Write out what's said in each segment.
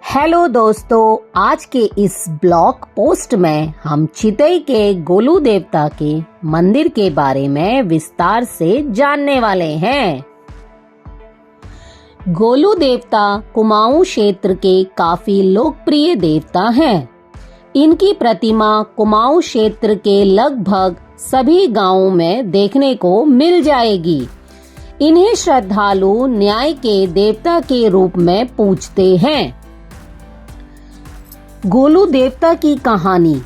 Hello दोस्तों, आज के इस ब्लॉग पोस्ट में हम चितई के गोलू देवता के मंदिर के बारे में विस्तार से जानने वाले हैं। गोलू देवता कुमाऊं क्षेत्र के काफी लोकप्रिय देवता हैं। इनकी प्रतिमा कुमाऊं क्षेत्र के लगभग सभी गांवों में देखने को मिल जाएगी। इन्हें श्रद्धालु न्याय के देवता के रूप में पूजते हैं। गोलू देवता की कहानी।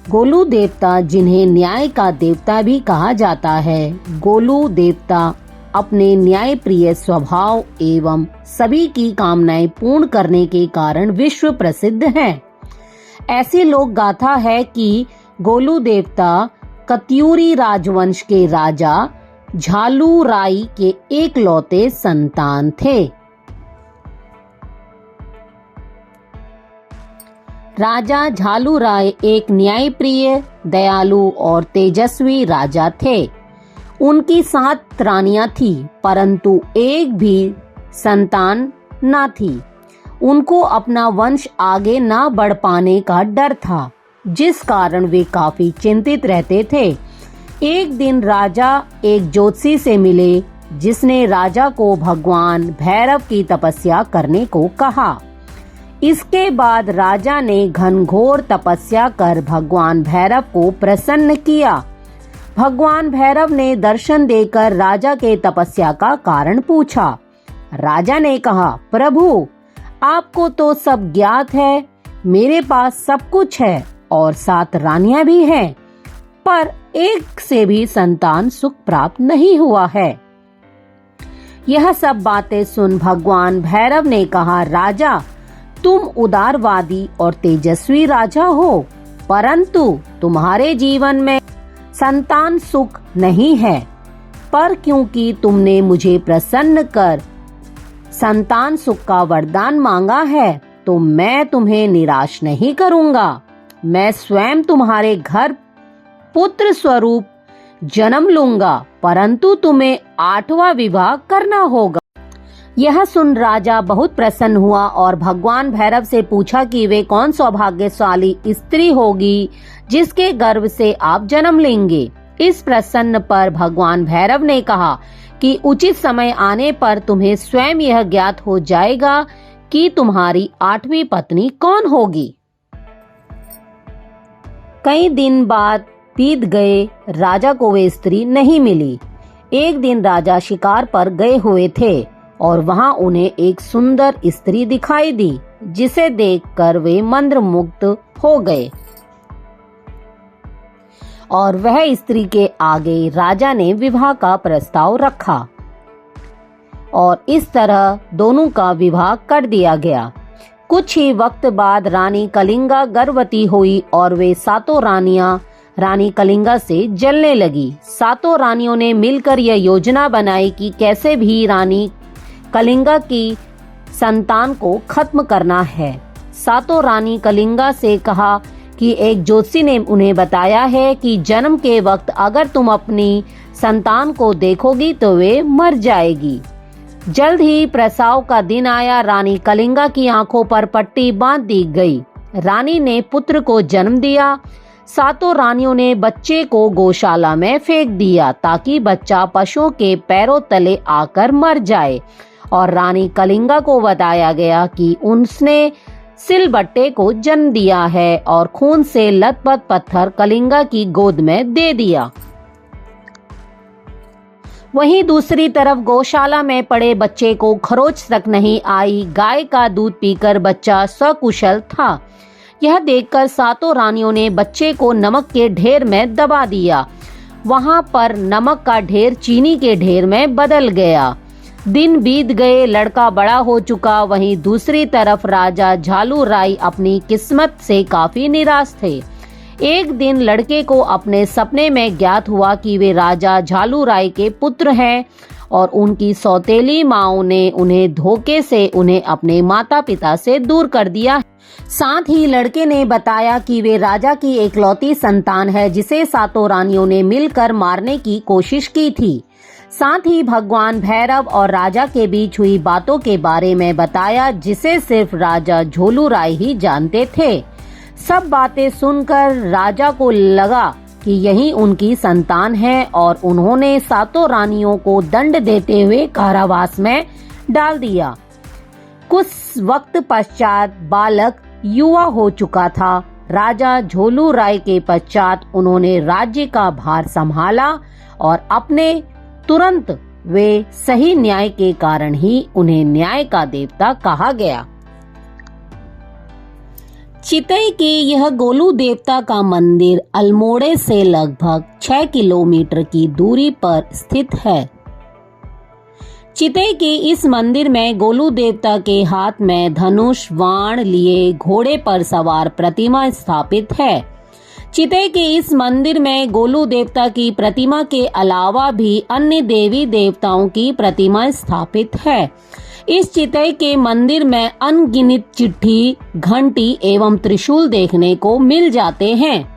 गोलू देवता, जिन्हें न्याय का देवता भी कहा जाता है, गोलू देवता अपने न्यायप्रिय स्वभाव एवं सभी की कामनाएं पूर्ण करने के कारण विश्व प्रसिद्ध हैं। ऐसी लोक गाथा है कि गोलू देवता कत्यूरी राजवंश के राजा झालूराई के एकलौते संतान थे। राजा झालूराय एक न्यायप्रिय, दयालु और तेजस्वी राजा थे। उनकी 7 रानियां थी, परंतु एक भी संतान न थी। उनको अपना वंश आगे न बढ़ पाने का डर था, जिस कारण वे काफी चिंतित रहते थे। एक दिन राजा एक ज्योतिषी से मिले, जिसने राजा को भगवान भैरव की तपस्या करने को कहा। इसके बाद राजा ने घनघोर तपस्या कर भगवान भैरव को प्रसन्न किया। भगवान भैरव ने दर्शन देकर राजा के तपस्या का कारण पूछा। राजा ने कहा, प्रभु, आपको तो सब ज्ञात है। मेरे पास सब कुछ है और 7 रानियां भी हैं, पर एक से भी संतान सुख प्राप्त नहीं हुआ है। यह सब बातें सुन भगवान भैरव ने कहा, राजा, तुम उदारवादी और तेजस्वी राजा हो, परंतु तुम्हारे जीवन में संतान सुख नहीं है। पर क्योंकि तुमने मुझे प्रसन्न कर संतान सुख का वरदान मांगा है, तो मैं तुम्हें निराश नहीं करूंगा। मैं स्वयं तुम्हारे घर पुत्र स्वरूप जन्म लूंगा, परंतु तुम्हें 8वां विवाह करना होगा। यह सुन राजा बहुत प्रसन्न हुआ और भगवान भैरव से पूछा कि वे कौन सौभाग्यशाली स्त्री होगी जिसके गर्भ से आप जन्म लेंगे। इस प्रश्न पर भगवान भैरव ने कहा कि उचित समय आने पर तुम्हें स्वयं यह ज्ञात हो जाएगा कि तुम्हारी 8वीं पत्नी कौन होगी। कई दिन बाद बीत गए, राजा को वे स्त्री नहीं मिली। एक दिन राजा शिकार पर गए हुए थे और वहां उन्हें एक सुंदर स्त्री दिखाई दी, जिसे देखकर वे मंत्रमुग्ध हो गए और वह स्त्री के आगे राजा ने विवाह का प्रस्ताव रखा और इस तरह दोनों का विवाह कर दिया गया। कुछ ही वक्त बाद रानी कलिंगा गर्भवती हुई और वे 7 रानियां रानी कलिंगा से जलने लगी। 7 रानियों ने मिलकर यह योजना बनाई कि कैसे भी रानी कलिंगा की संतान को खत्म करना है। 7 रानी कलिंगा से कहा कि एक ज्योतिषी ने उन्हें बताया है कि जन्म के वक्त अगर तुम अपनी संतान को देखोगी तो वे मर जाएगी। जल्द ही प्रसव का दिन आया। रानी कलिंगा की आंखों पर पट्टी बांध दी गई। रानी ने पुत्र को जन्म दिया। 7 रानियों ने बच्चे को गौशाला में फेंक दिया ताकि बच्चा पशुओं के पैरों तले आकर मर जाए और रानी कलिंगा को बताया गया कि उसने सिलबट्टे को जन्म दिया है और खून से लथपथ पत्थर कलिंगा की गोद में दे दिया। वहीं दूसरी तरफ गौशाला में पड़े बच्चे को खरोच तक नहीं आई। गाय का दूध पीकर बच्चा सकुशल था। यह देखकर 7 रानियों ने बच्चे को नमक के ढेर में दबा दिया। वहां पर नमक का ढेर चीनी के ढेर में बदल गया। दिन बीत गए, लड़का बड़ा हो चुका। वहीं दूसरी तरफ राजा झालूराय अपनी किस्मत से काफी निराश थे। एक दिन लड़के को अपने सपने में ज्ञात हुआ कि वे राजा झालूराय के पुत्र हैं और उनकी सौतेली माँ ने उन्हें धोखे से उन्हें अपने माता पिता से दूर कर दिया। साथ ही लड़के ने बताया कि वे राजा की एकलौती संतान है, जिसे 7 रानियों ने मिलकर मारने की कोशिश की थी। साथ ही भगवान भैरव और राजा के बीच हुई बातों के बारे में बताया, जिसे सिर्फ राजा झोलू राय ही जानते थे। सब बातें सुनकर राजा को लगा कि यही उनकी संतान है और उन्होंने सातों रानियों को दंड देते हुए कारावास में डाल दिया। कुछ वक्त पश्चात बालक युवा हो चुका था। राजा झोलू राय के पश्चात उन्होंने राज्य का भार संभाला और अपने तुरंत वे सही न्याय के कारण ही उन्हें न्याय का देवता कहा गया। चितई के यह गोलू देवता का मंदिर अल्मोड़े से लगभग 6 किलोमीटर की दूरी पर स्थित है। चितई के इस मंदिर में गोलू देवता के हाथ में धनुष बाण लिए घोड़े पर सवार प्रतिमा स्थापित है। चितई के इस मंदिर में गोलू देवता की प्रतिमा के अलावा भी अन्य देवी देवताओं की प्रतिमा स्थापित है। इस चितई के मंदिर में अनगिनत चिट्ठी, घंटी एवं त्रिशूल देखने को मिल जाते हैं।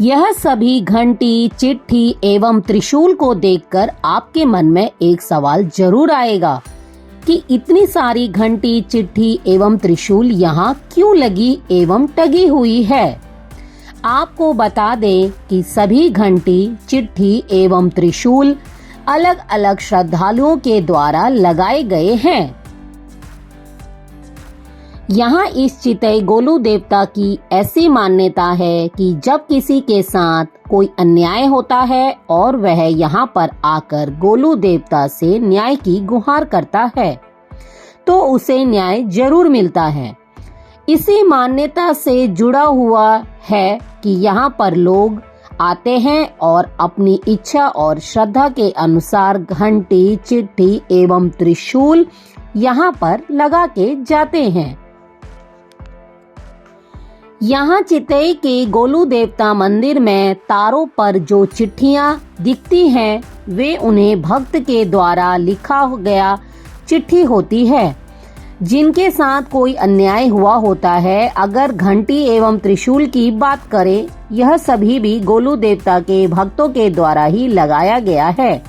यह सभी घंटी, चिट्ठी एवं त्रिशूल को देखकर आपके मन में एक सवाल जरूर आएगा कि इतनी सारी घंटी, चिट्ठी एवं त्रिशूल यहाँ क्यों लगी एवं टंगी हुई है। आपको बता दें कि सभी घंटी, चिट्ठी एवं त्रिशूल अलग अलग श्रद्धालुओं के द्वारा लगाए गए हैं। यहाँ इस चितई गोलू देवता की ऐसी मान्यता है कि जब किसी के साथ कोई अन्याय होता है और वह यहाँ पर आकर गोलू देवता से न्याय की गुहार करता है तो उसे न्याय जरूर मिलता है। इसी मान्यता से जुड़ा हुआ है कि यहाँ पर लोग आते हैं और अपनी इच्छा और श्रद्धा के अनुसार घंटी, चिट्ठी एवं त्रिशूल यहाँ पर लगा के जाते हैं। यहाँ चितई के गोलू देवता मंदिर में तारों पर जो चिट्ठियाँ दिखती हैं वे उन्हें भक्त के द्वारा लिखा गया चिट्ठी होती है, जिनके साथ कोई अन्याय हुआ होता है। अगर घंटी एवं त्रिशूल की बात करें, यह सभी भी गोलू देवता के भक्तों के द्वारा ही लगाया गया है।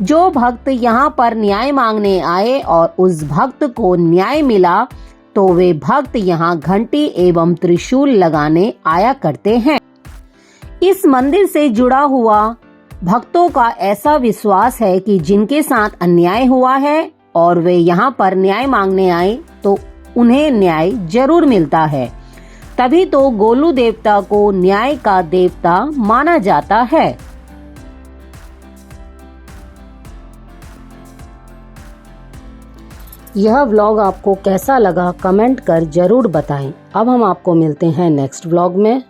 जो भक्त यहाँ पर न्याय मांगने आए और उस भक्त को न्याय मिला तो वे भक्त यहाँ घंटी एवं त्रिशूल लगाने आया करते हैं। इस मंदिर से जुड़ा हुआ भक्तों का ऐसा विश्वास है कि जिनके साथ अन्याय हुआ है और वे यहाँ पर न्याय मांगने आए तो उन्हें न्याय जरूर मिलता है। तभी तो गोलू देवता को न्याय का देवता माना जाता है। यह व्लॉग आपको कैसा लगा कमेंट कर जरूर बताएं। अब हम आपको मिलते हैं नेक्स्ट व्लॉग में।